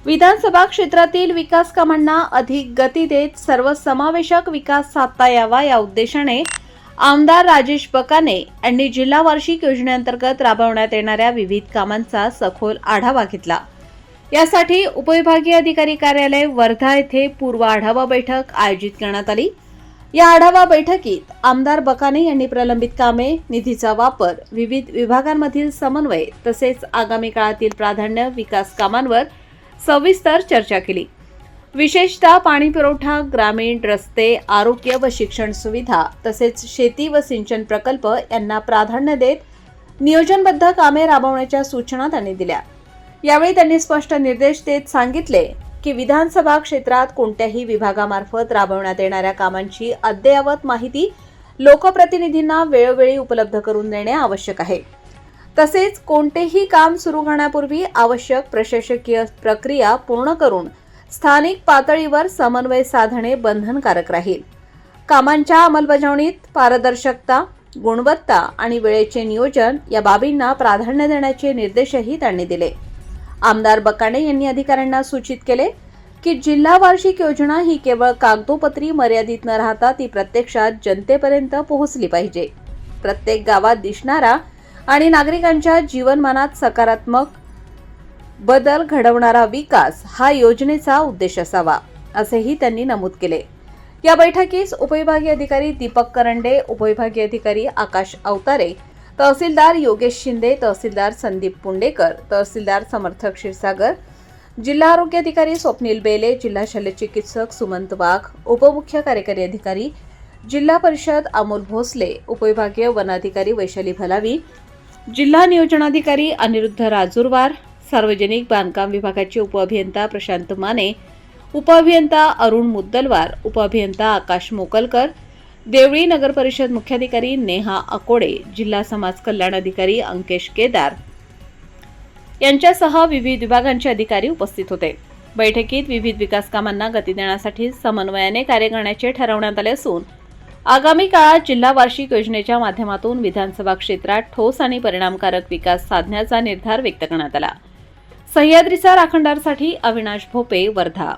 विधानसभा क्षेत्रातील विकास कामांना अधिक गती देत सर्वसमावेशक विकास साधता यावा या उद्देशाने आमदार राजेश बकाने यांनी जिल्हा वार्षिक योजनेअंतर्गत राबवण्यात येणाऱ्या विविध कामांचा सखोल आढावा घेतला। यासाठी उपविभागीय अधिकारी कार्यालय वर्धा येथे पूर्व आढावा बैठक आयोजित करण्यात आली। या आढावा बैठकीत आमदार बकाने यांनी प्रलंबित कामे, निधीचा वापर, विविध विभागांमधील समन्वय तसेच आगामी काळातील प्राधान्य विकास कामांवर सविस्तर चर्चा केली। विशेषतः पाणी पुरवठा, ग्रामीण रस्ते, आरोग्य व शिक्षण सुविधा तसेच शेती व सिंचन प्रकल्प यांना प्राधान्य देत नियोजनबद्ध कामे राबवण्याच्या सूचना त्यांनी दिल्या। यावेळी त्यांनी स्पष्ट निर्देश देत सांगितले की विधानसभा क्षेत्रात कोणत्याही विभागामार्फत राबवण्यात येणाऱ्या कामांची अद्ययावत माहिती लोकप्रतिनिधींना वेळोवेळी उपलब्ध करून देणे आवश्यक आहे। तसेच कोणतेही काम सुरू करण्यापूर्वी आवश्यक प्रशासकीय प्रक्रिया पूर्ण करून स्थानिक पातळीवर समन्वय साधणे बंधनकारक राहील। कामांच्या अंमलबजावणीत पारदर्शकता, गुणवत्ता आणि वेळेचे नियोजन या बाबींना प्राधान्य देण्याचे निर्देशही त्यांनी दिले। आमदार बकाने यांनी अधिकाऱ्यांना सूचित केले की जिल्हा वार्षिक योजना ही केवळ कागदोपत्री मर्यादित न राहता ती प्रत्यक्षात जनतेपर्यंत पोहोचली पाहिजे। प्रत्येक गावात दिसणारा आणि नागरिकांच्या जीवनमानात सकारात्मक बदल घडवणारा विकास हा योजनेचा उद्देश असावा, असेही त्यांनी नमूद केले। या बैठकीस उपविभागीय अधिकारी दीपक करंडे, उपविभागीय अधिकारी आकाश अवतारे, तहसीलदार योगेश शिंदे, तहसीलदार संदीप पुंडेकर, तहसीलदार समर्थ क्षीरसागर, जिल्हा आरोग्य अधिकारी स्वप्नील बेले, जिल्हा शल्यचिकित्सक सुमंत वाघ, उपमुख्य कार्यकारी अधिकारी जिल्हा परिषद अमोल भोसले, उपविभागीय वन अधिकारी वैशाली भलावी, जिल्हा नियोजनाधिकारी अनिरुद्ध राजूरवार, सार्वजनिक बांधकाम विभागाचे उपअभियंता प्रशांत माने, उपअभियंता अरुण मुद्दलवार, उपअभियंता आकाश मोकलकर, देवळी नगर परिषद मुख्याधिकारी नेहा अकोडे, जिल्हा समाज कल्याण अधिकारी अंकेश केदार यांच्यासह विविध विभागांचे अधिकारी उपस्थित होते। बैठकीत विविध विकास कामांना गती देण्यासाठी समन्वयाने कार्य करण्याचे ठरवण्यात आले असून आगामी काळात जिल्हा वार्षिक योजनेच्या माध्यमातून विधानसभा क्षेत्रात ठोस आणि परिणामकारक विकास साधण्याचा निर्धार व्यक्त करण्यात आला। सह्याद्रीचा राखणदारसाठी अविनाश भोपे, वर्धा।